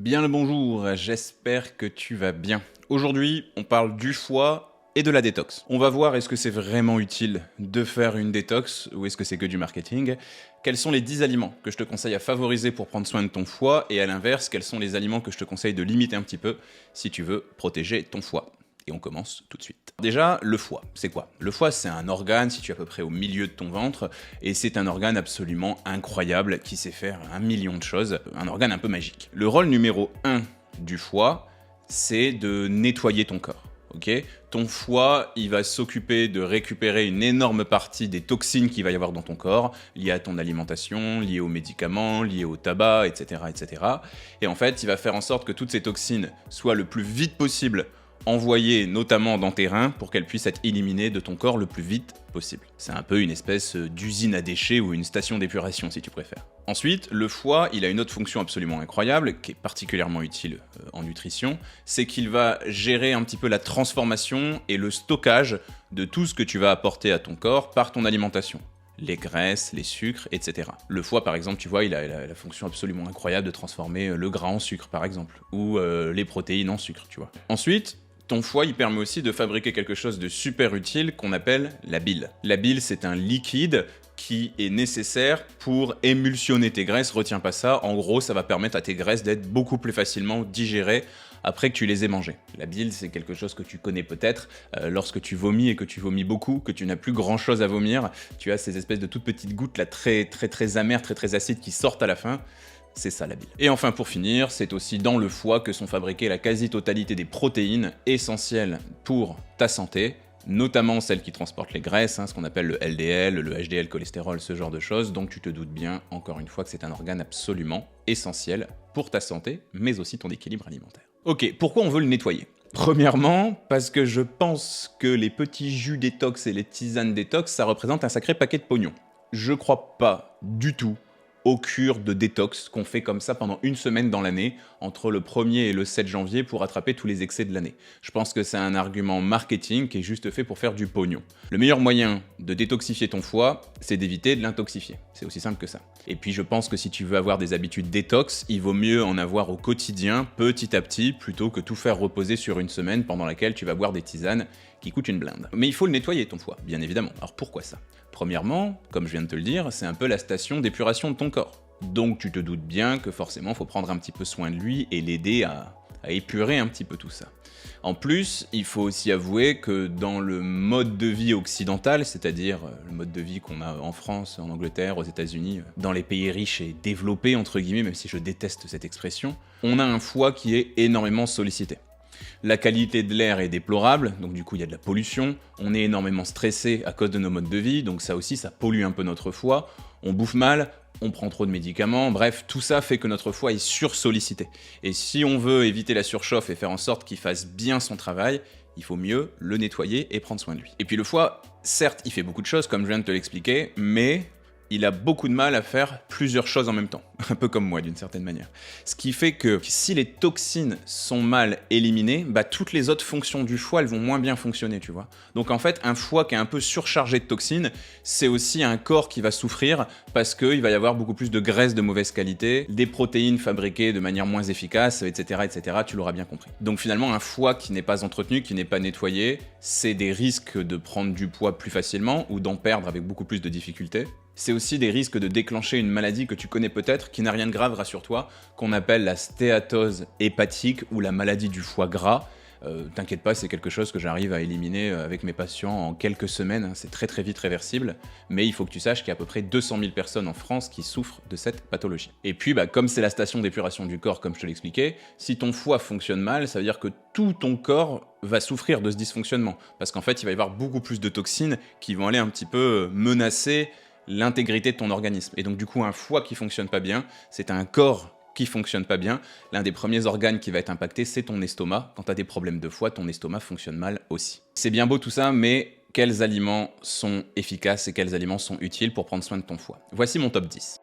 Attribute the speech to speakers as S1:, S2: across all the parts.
S1: Bien le bonjour, j'espère que tu vas bien. Aujourd'hui, on parle du foie et de la détox. On va voir est-ce que c'est vraiment utile de faire une détox ou est-ce que c'est que du marketing. Quels sont les 10 aliments que je te conseille à favoriser pour prendre soin de ton foie et à l'inverse, quels sont les aliments que je te conseille de limiter un petit peu si tu veux protéger ton foie. Et on commence tout de suite. Déjà, le foie, c'est quoi? Le foie, c'est un organe situé à peu près au milieu de ton ventre, et c'est un organe absolument incroyable qui sait faire 1 million de choses, un organe un peu magique. Le rôle numéro 1 du foie, c'est de nettoyer ton corps. Okay, ton foie, il va s'occuper de récupérer une énorme partie des toxines qu'il va y avoir dans ton corps, liées à ton alimentation, liées aux médicaments, liées au tabac, etc., etc. Et en fait, il va faire en sorte que toutes ces toxines soient le plus vite possible envoyées notamment dans tes reins pour qu'elles puissent être éliminées de ton corps le plus vite possible. C'est un peu une espèce d'usine à déchets ou une station d'épuration si tu préfères. Ensuite, le foie, il a une autre fonction absolument incroyable, qui est particulièrement utile en nutrition, c'est qu'il va gérer un petit peu la transformation et le stockage de tout ce que tu vas apporter à ton corps par ton alimentation. Les graisses, les sucres, etc. Le foie, par exemple, tu vois, il a la fonction absolument incroyable de transformer le gras en sucre, par exemple, ou les protéines en sucre, tu vois. Ensuite, ton foie, il permet aussi de fabriquer quelque chose de super utile qu'on appelle la bile. La bile, c'est un liquide qui est nécessaire pour émulsionner tes graisses, retiens pas ça, en gros ça va permettre à tes graisses d'être beaucoup plus facilement digérées après que tu les aies mangées. La bile, c'est quelque chose que tu connais peut-être, lorsque tu vomis et que tu vomis beaucoup, que tu n'as plus grand chose à vomir, tu as ces espèces de toutes petites gouttes là très amères, très acides qui sortent à la fin. C'est ça la bile. Et enfin pour finir, c'est aussi dans le foie que sont fabriquées la quasi-totalité des protéines essentielles pour ta santé, notamment celles qui transportent les graisses, ce qu'on appelle le LDL, le HDL cholestérol, ce genre de choses, donc tu te doutes bien, encore une fois, que c'est un organe absolument essentiel pour ta santé, mais aussi ton équilibre alimentaire. Ok, pourquoi on veut le nettoyer ? Premièrement, parce que je pense que les petits jus détox et les tisanes détox, ça représente un sacré paquet de pognon. Je crois pas du tout aux cures de détox qu'on fait comme ça pendant une semaine dans l'année, entre le 1er et le 7 janvier, pour attraper tous les excès de l'année. Je pense que c'est un argument marketing qui est juste fait pour faire du pognon. Le meilleur moyen de détoxifier ton foie, c'est d'éviter de l'intoxifier. C'est aussi simple que ça. Et puis je pense que si tu veux avoir des habitudes détox, il vaut mieux en avoir au quotidien, petit à petit, plutôt que tout faire reposer sur une semaine pendant laquelle tu vas boire des tisanes qui coûtent une blinde. Mais il faut le nettoyer ton foie, bien évidemment. Alors pourquoi ça ? Premièrement, comme je viens de te le dire, c'est un peu la station d'épuration de ton corps. Donc tu te doutes bien que forcément, il faut prendre un petit peu soin de lui et l'aider à épurer un petit peu tout ça. En plus, il faut aussi avouer que dans le mode de vie occidental, c'est-à-dire le mode de vie qu'on a en France, en Angleterre, aux États-Unis, dans les pays riches et développés, entre guillemets, même si je déteste cette expression, on a un foie qui est énormément sollicité. La qualité de l'air est déplorable, donc du coup il y a de la pollution, on est énormément stressé à cause de nos modes de vie, donc ça aussi ça pollue un peu notre foie, on bouffe mal, on prend trop de médicaments, bref, tout ça fait que notre foie est sursollicité. Et si on veut éviter la surchauffe et faire en sorte qu'il fasse bien son travail, il faut mieux le nettoyer et prendre soin de lui. Et puis le foie, certes, il fait beaucoup de choses, comme je viens de te l'expliquer, mais il a beaucoup de mal à faire plusieurs choses en même temps, un peu comme moi d'une certaine manière. Ce qui fait que si les toxines sont mal éliminées, toutes les autres fonctions du foie, elles vont moins bien fonctionner, tu vois. Donc en fait, un foie qui est un peu surchargé de toxines, c'est aussi un corps qui va souffrir parce qu'il va y avoir beaucoup plus de graisse de mauvaise qualité, des protéines fabriquées de manière moins efficace, etc., etc., tu l'auras bien compris. Donc finalement, un foie qui n'est pas entretenu, qui n'est pas nettoyé, c'est des risques de prendre du poids plus facilement ou d'en perdre avec beaucoup plus de difficultés. C'est aussi des risques de déclencher une maladie que tu connais peut-être, qui n'a rien de grave, rassure-toi, qu'on appelle la stéatose hépatique ou la maladie du foie gras. T'inquiète pas, c'est quelque chose que j'arrive à éliminer avec mes patients en quelques semaines, c'est très vite réversible, mais il faut que tu saches qu'il y a à peu près 200 000 personnes en France qui souffrent de cette pathologie. Et puis, comme c'est la station d'épuration du corps, comme je te l'expliquais, si ton foie fonctionne mal, ça veut dire que tout ton corps va souffrir de ce dysfonctionnement, parce qu'en fait, il va y avoir beaucoup plus de toxines qui vont aller un petit peu menacer l'intégrité de ton organisme. Et donc du coup, un foie qui fonctionne pas bien, c'est un corps qui fonctionne pas bien. L'un des premiers organes qui va être impacté, c'est ton estomac. Quand tu as des problèmes de foie, ton estomac fonctionne mal aussi. C'est bien beau tout ça, mais quels aliments sont efficaces et quels aliments sont utiles pour prendre soin de ton foie ? Voici mon top 10.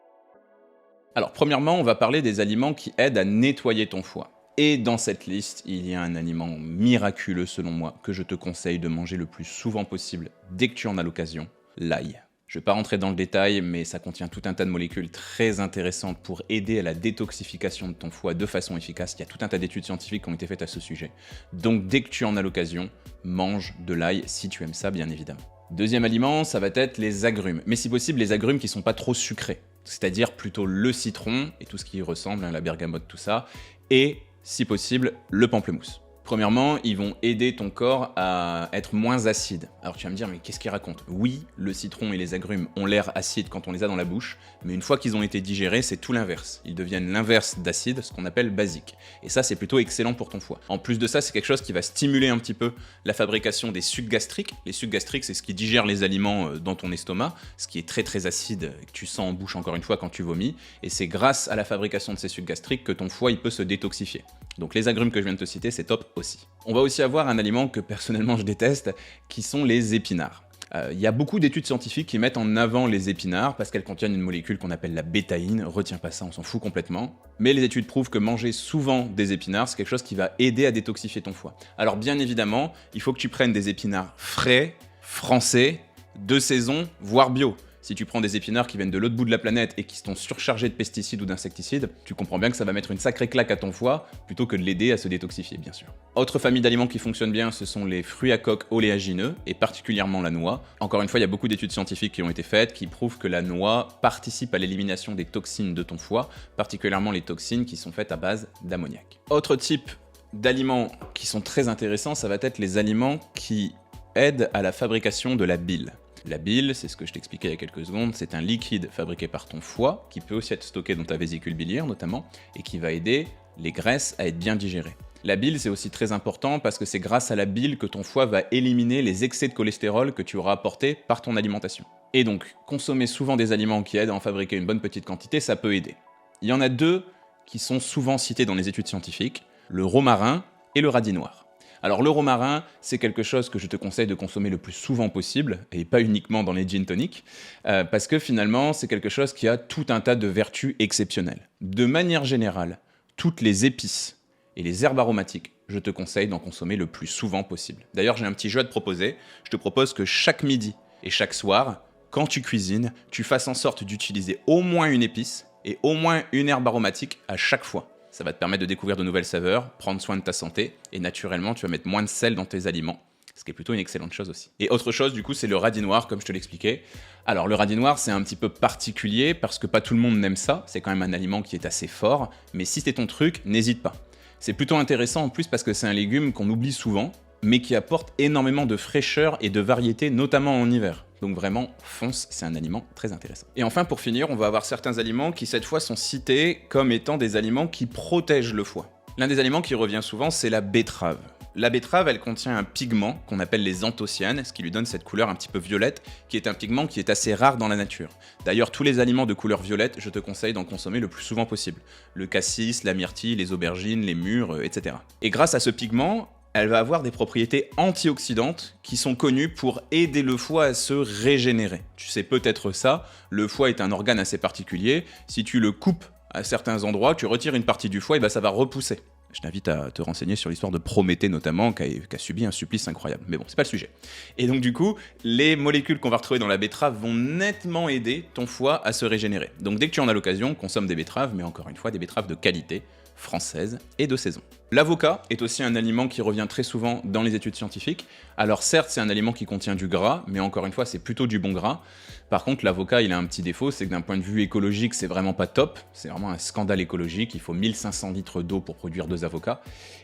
S1: Alors premièrement, on va parler des aliments qui aident à nettoyer ton foie. Et dans cette liste, il y a un aliment miraculeux selon moi que je te conseille de manger le plus souvent possible dès que tu en as l'occasion, l'ail. Je ne vais pas rentrer dans le détail, mais ça contient tout un tas de molécules très intéressantes pour aider à la détoxification de ton foie de façon efficace. Il y a tout un tas d'études scientifiques qui ont été faites à ce sujet. Donc dès que tu en as l'occasion, mange de l'ail si tu aimes ça, bien évidemment. Deuxième aliment, ça va être les agrumes. Mais si possible, les agrumes qui ne sont pas trop sucrés. C'est-à-dire plutôt le citron et tout ce qui y ressemble, la bergamote, tout ça. Et, si possible, le pamplemousse. Premièrement, ils vont aider ton corps à être moins acide. Alors tu vas me dire, mais qu'est-ce qu'ils racontent? Oui, le citron et les agrumes ont l'air acides quand on les a dans la bouche, mais une fois qu'ils ont été digérés, c'est tout l'inverse. Ils deviennent l'inverse d'acide, ce qu'on appelle basique. Et ça, c'est plutôt excellent pour ton foie. En plus de ça, c'est quelque chose qui va stimuler un petit peu la fabrication des sucs gastriques. Les sucs gastriques, c'est ce qui digère les aliments dans ton estomac, ce qui est très très acide, que tu sens en bouche encore une fois quand tu vomis. Et c'est grâce à la fabrication de ces sucs gastriques que ton foie il peut se détoxifier. Donc les agrumes que je viens de te citer, c'est top aussi. On va aussi avoir un aliment que personnellement je déteste, qui sont les épinards. Il y a beaucoup d'études scientifiques qui mettent en avant les épinards parce qu'elles contiennent une molécule qu'on appelle la bétaïne. Retiens pas ça, on s'en fout complètement. Mais les études prouvent que manger souvent des épinards, c'est quelque chose qui va aider à détoxifier ton foie. Alors bien évidemment, il faut que tu prennes des épinards frais, français, de saison, voire bio. Si tu prends des épinards qui viennent de l'autre bout de la planète et qui sont surchargés de pesticides ou d'insecticides, tu comprends bien que ça va mettre une sacrée claque à ton foie, plutôt que de l'aider à se détoxifier, bien sûr. Autre famille d'aliments qui fonctionne bien, ce sont les fruits à coque oléagineux, et particulièrement la noix. Encore une fois, il y a beaucoup d'études scientifiques qui ont été faites, qui prouvent que la noix participe à l'élimination des toxines de ton foie, particulièrement les toxines qui sont faites à base d'ammoniac. Autre type d'aliments qui sont très intéressants, ça va être les aliments qui aident à la fabrication de la bile. La bile, c'est ce que je t'expliquais il y a quelques secondes, c'est un liquide fabriqué par ton foie, qui peut aussi être stocké dans ta vésicule biliaire notamment, et qui va aider les graisses à être bien digérées. La bile, c'est aussi très important parce que c'est grâce à la bile que ton foie va éliminer les excès de cholestérol que tu auras apportés par ton alimentation. Et donc, consommer souvent des aliments qui aident à en fabriquer une bonne petite quantité, ça peut aider. Il y en a deux qui sont souvent cités dans les études scientifiques, le romarin et le radis noir. Alors le romarin, c'est quelque chose que je te conseille de consommer le plus souvent possible, et pas uniquement dans les gin tonic, parce que finalement, c'est quelque chose qui a tout un tas de vertus exceptionnelles. De manière générale, toutes les épices et les herbes aromatiques, je te conseille d'en consommer le plus souvent possible. D'ailleurs, j'ai un petit jeu à te proposer. Je te propose que chaque midi et chaque soir, quand tu cuisines, tu fasses en sorte d'utiliser au moins une épice et au moins une herbe aromatique à chaque fois. Ça va te permettre de découvrir de nouvelles saveurs, prendre soin de ta santé, et naturellement, tu vas mettre moins de sel dans tes aliments, ce qui est plutôt une excellente chose aussi. Et autre chose, du coup, c'est le radis noir, comme je te l'expliquais. Alors, le radis noir, c'est un petit peu particulier, parce que pas tout le monde n'aime ça, c'est quand même un aliment qui est assez fort, mais si c'est ton truc, n'hésite pas. C'est plutôt intéressant en plus parce que c'est un légume qu'on oublie souvent, mais qui apporte énormément de fraîcheur et de variété, notamment en hiver. Donc vraiment, fonce, c'est un aliment très intéressant. Et enfin, pour finir, on va avoir certains aliments qui, cette fois, sont cités comme étant des aliments qui protègent le foie. L'un des aliments qui revient souvent, c'est la betterave. La betterave, elle contient un pigment qu'on appelle les anthocyanes, ce qui lui donne cette couleur un petit peu violette, qui est un pigment qui est assez rare dans la nature. D'ailleurs, tous les aliments de couleur violette, je te conseille d'en consommer le plus souvent possible. Le cassis, la myrtille, les aubergines, les mûres, etc. Et grâce à ce pigment, elle va avoir des propriétés antioxydantes qui sont connues pour aider le foie à se régénérer. Tu sais peut-être ça, le foie est un organe assez particulier. Si tu le coupes à certains endroits, tu retires une partie du foie, et ça va repousser. Je t'invite à te renseigner sur l'histoire de Prométhée notamment, qui a subi un supplice incroyable. Mais bon, c'est pas le sujet. Et donc du coup, les molécules qu'on va retrouver dans la betterave vont nettement aider ton foie à se régénérer. Donc dès que tu en as l'occasion, consomme des betteraves, mais encore une fois, des betteraves de qualité, françaises et de saison. L'avocat est aussi un aliment qui revient très souvent dans les études scientifiques. Alors certes, c'est un aliment qui contient du gras, mais encore une fois, c'est plutôt du bon gras. Par contre, l'avocat, il a un petit défaut, c'est que d'un point de vue écologique, c'est vraiment pas top. C'est vraiment un scandale écologique. Il faut 1500 litres d'eau pour produire 2 avocats.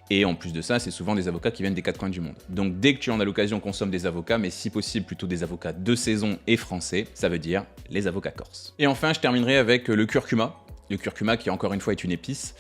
S1: Et en plus de ça, c'est souvent des avocats qui viennent des 4 coins du monde. Donc dès que tu en as l'occasion, consomme des avocats, mais si possible, plutôt des avocats de saison et français. Ça veut dire les avocats corses. Et enfin, je terminerai avec le curcuma. Le curcuma qui encore une fois est une épice,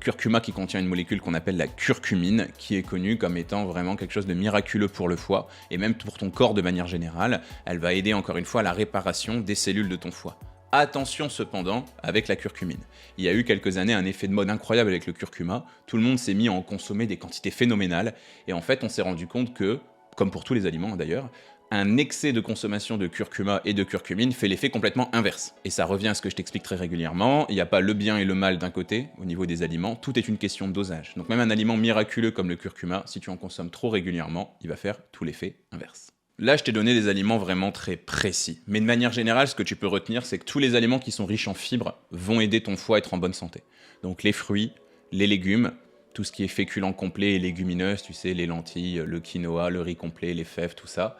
S1: curcuma qui contient une molécule qu'on appelle la curcumine, qui est connue comme étant vraiment quelque chose de miraculeux pour le foie, et même pour ton corps de manière générale. Elle va aider encore une fois à la réparation des cellules de ton foie. Attention cependant avec la curcumine. Il y a eu quelques années un effet de mode incroyable avec le curcuma, tout le monde s'est mis à en consommer des quantités phénoménales, et en fait on s'est rendu compte que, comme pour tous les aliments d'ailleurs, un excès de consommation de curcuma et de curcumine fait l'effet complètement inverse. Et ça revient à ce que je t'explique très régulièrement, il n'y a pas le bien et le mal d'un côté, au niveau des aliments, tout est une question de dosage. Donc même un aliment miraculeux comme le curcuma, si tu en consommes trop régulièrement, il va faire tout l'effet inverse. Là, je t'ai donné des aliments vraiment très précis. Mais de manière générale, ce que tu peux retenir, c'est que tous les aliments qui sont riches en fibres vont aider ton foie à être en bonne santé. Donc les fruits, les légumes, tout ce qui est féculent complet et légumineuses, tu sais, les lentilles, le quinoa, le riz complet, les fèves, tout ça.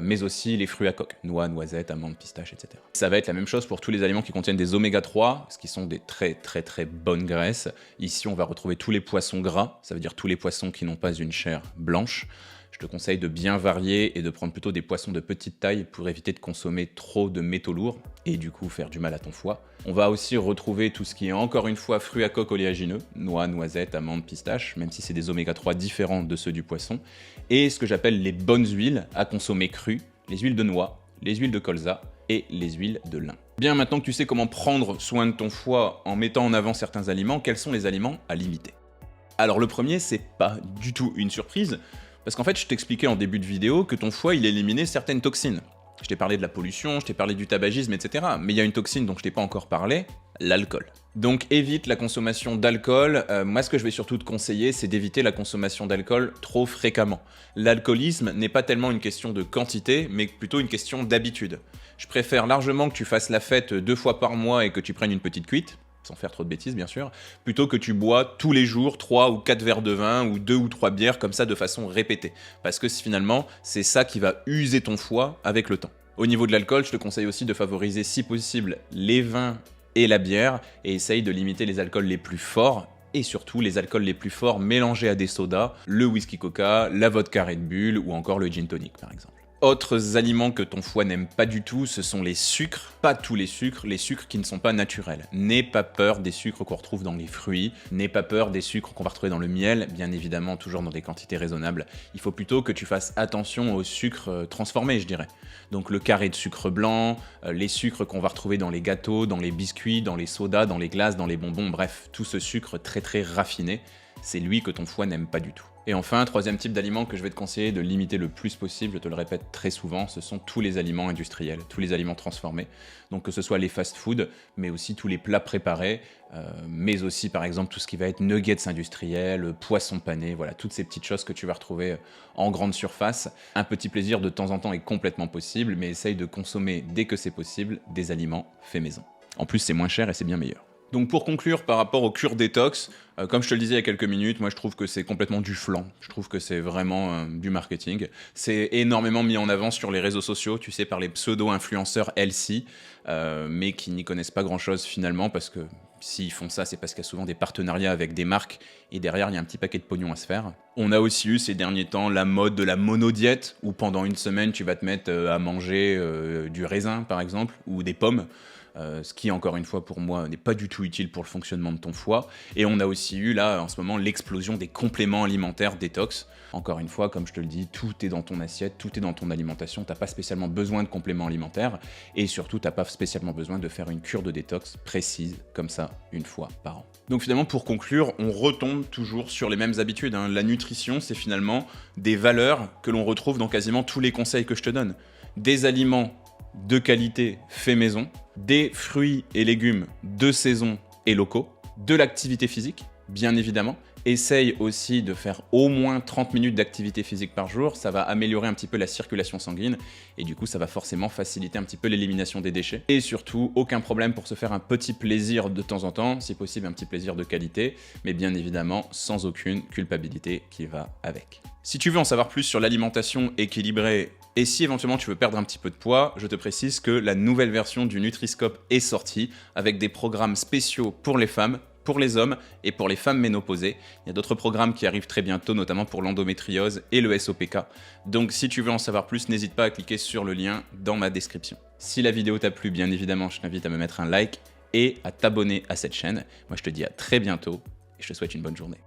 S1: Mais aussi les fruits à coque, noix, noisettes, amandes, pistaches, etc. Ça va être la même chose pour tous les aliments qui contiennent des oméga 3, ce qui sont des très bonnes graisses. Ici, on va retrouver tous les poissons gras, ça veut dire tous les poissons qui n'ont pas une chair blanche. Je te conseille de bien varier et de prendre plutôt des poissons de petite taille pour éviter de consommer trop de métaux lourds et du coup faire du mal à ton foie. On va aussi retrouver tout ce qui est encore une fois fruits à coque oléagineux, noix, noisettes, amandes, pistaches, même si c'est des oméga 3 différents de ceux du poisson, et ce que j'appelle les bonnes huiles à consommer crues, les huiles de noix, les huiles de colza et les huiles de lin. Bien, maintenant que tu sais comment prendre soin de ton foie en mettant en avant certains aliments, quels sont les aliments à limiter? Alors le premier, c'est pas du tout une surprise, parce qu'en fait, je t'expliquais en début de vidéo que ton foie, il éliminait certaines toxines. Je t'ai parlé de la pollution, je t'ai parlé du tabagisme, etc. Mais il y a une toxine dont je t'ai pas encore parlé, l'alcool. Donc évite la consommation d'alcool. Moi, ce que je vais surtout te conseiller, c'est d'éviter la consommation d'alcool trop fréquemment. L'alcoolisme n'est pas tellement une question de quantité, mais plutôt une question d'habitude. Je préfère largement que tu fasses la fête 2 fois par mois et que tu prennes une petite cuite, sans faire trop de bêtises bien sûr, plutôt que tu bois tous les jours 3 ou 4 verres de vin ou 2 ou 3 bières comme ça de façon répétée. Parce que finalement, c'est ça qui va user ton foie avec le temps. Au niveau de l'alcool, je te conseille aussi de favoriser si possible les vins et la bière, et essaye de limiter les alcools les plus forts, et surtout les alcools les plus forts mélangés à des sodas, le whisky coca, la vodka Red Bull ou encore le gin tonic par exemple. Autres aliments que ton foie n'aime pas du tout, ce sont les sucres. Pas tous les sucres qui ne sont pas naturels. N'aie pas peur des sucres qu'on retrouve dans les fruits, n'aie pas peur des sucres qu'on va retrouver dans le miel, bien évidemment toujours dans des quantités raisonnables. Il faut plutôt que tu fasses attention aux sucres transformés, je dirais. Donc le carré de sucre blanc, les sucres qu'on va retrouver dans les gâteaux, dans les biscuits, dans les sodas, dans les glaces, dans les bonbons, bref, tout ce sucre très raffiné, c'est lui que ton foie n'aime pas du tout. Et enfin, troisième type d'aliment que je vais te conseiller de limiter le plus possible, je te le répète très souvent, ce sont tous les aliments industriels, tous les aliments transformés. Donc que ce soit les fast-food, mais aussi tous les plats préparés, mais aussi par exemple tout ce qui va être nuggets industriels, poissons panés, voilà, toutes ces petites choses que tu vas retrouver en grande surface. Un petit plaisir de temps en temps est complètement possible, mais essaye de consommer dès que c'est possible des aliments faits maison. En plus, c'est moins cher et c'est bien meilleur. Donc pour conclure par rapport aux cures détox, comme je te le disais il y a quelques minutes, moi je trouve que c'est complètement du flan. Je trouve que c'est vraiment du marketing. C'est énormément mis en avant sur les réseaux sociaux, tu sais, par les pseudo-influenceurs healthy, mais qui n'y connaissent pas grand-chose finalement, parce que s'ils font ça, c'est parce qu'il y a souvent des partenariats avec des marques, et derrière il y a un petit paquet de pognon à se faire. On a aussi eu ces derniers temps la mode de la monodiète, où pendant une semaine tu vas te mettre à manger du raisin par exemple, ou des pommes. Ce qui, encore une fois, pour moi, n'est pas du tout utile pour le fonctionnement de ton foie. Et on a aussi eu, là, en ce moment, l'explosion des compléments alimentaires détox. Encore une fois, comme je te le dis, tout est dans ton assiette, tout est dans ton alimentation. T'as pas spécialement besoin de compléments alimentaires. Et surtout, t'as pas spécialement besoin de faire une cure de détox précise, comme ça, une fois par an. Donc finalement, pour conclure, on retombe toujours sur les mêmes habitudes. La nutrition, c'est finalement des valeurs que l'on retrouve dans quasiment tous les conseils que je te donne. Des aliments de qualité faits maison, des fruits et légumes de saison et locaux, de l'activité physique, bien évidemment. Essaye aussi de faire au moins 30 minutes d'activité physique par jour, ça va améliorer un petit peu la circulation sanguine et du coup ça va forcément faciliter un petit peu l'élimination des déchets. Et surtout, aucun problème pour se faire un petit plaisir de temps en temps, si possible un petit plaisir de qualité, mais bien évidemment sans aucune culpabilité qui va avec. Si tu veux en savoir plus sur l'alimentation équilibrée, et si éventuellement tu veux perdre un petit peu de poids, je te précise que la nouvelle version du Nutriscope est sortie avec des programmes spéciaux pour les femmes, pour les hommes et pour les femmes ménopausées. Il y a d'autres programmes qui arrivent très bientôt, notamment pour l'endométriose et le SOPK. Donc si tu veux en savoir plus, n'hésite pas à cliquer sur le lien dans ma description. Si la vidéo t'a plu, bien évidemment, je t'invite à me mettre un like et à t'abonner à cette chaîne. Moi je te dis à très bientôt et je te souhaite une bonne journée.